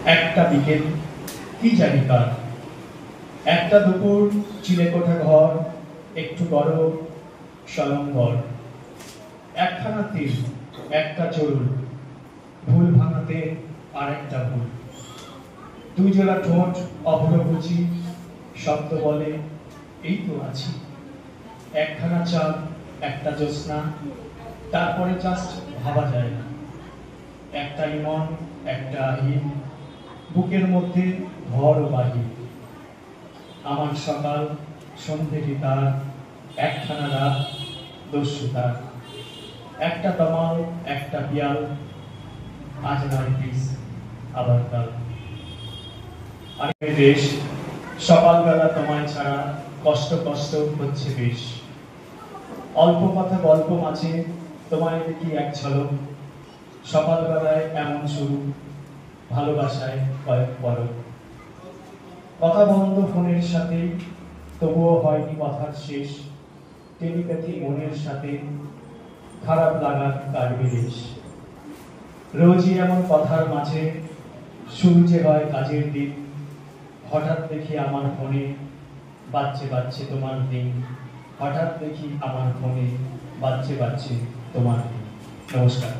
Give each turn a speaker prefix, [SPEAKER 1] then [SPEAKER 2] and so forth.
[SPEAKER 1] একটা বিকেল কি জানি কার, একটা দুপুর চিলেকোঠা ঘর, একটু গরম স্বয়ংবর, একখানা তীর, একটা চরুল, ভুল ভাঙাতে আর একটা ভুল, দুই জোড়া ঠোঁট অভরকুচি, শব্দ বলে এই তো আছি, একখানা চাঁদ, একটা জ্যোৎস্না, তারপরে জাস্ট ভাবা যায় না, একটা ইমন, একটা আহিন, বুকের মধ্যে ভর ও বাহির, আমার সকাল সন্ধে তার, একখানা রাত দস্যু তার, একটা তমাল, একটা পিয়াল, আজ নয় পিস আবার কাল। আরে দেশ, সকালবেলা তোমায় ছাড়া কষ্ট কষ্ট হচ্ছে বেশ, অল্প কথা গল্প মাঝে তোমায় দেখি এক ঝলক, সকালবেলায় এমন শুরু, ভালোবাসায় কয়েক পলক, কথা বন্ধ ফোনের সাথে, তবুও হয়নি কথার শেষ, টেলিপ্যাথি মনের সাথে, খারাপ লাগার কাটবে রেশ, রোজই এমন কথার মাঝে শুরু যে হয় কাজের দিন, হঠাৎ দেখি আমার ফোনে বাজছে বাজছে তোমার দিন, হঠাৎ দেখি আমার ফোনে বাজছে বাজছে তোমার দিন। নমস্কার।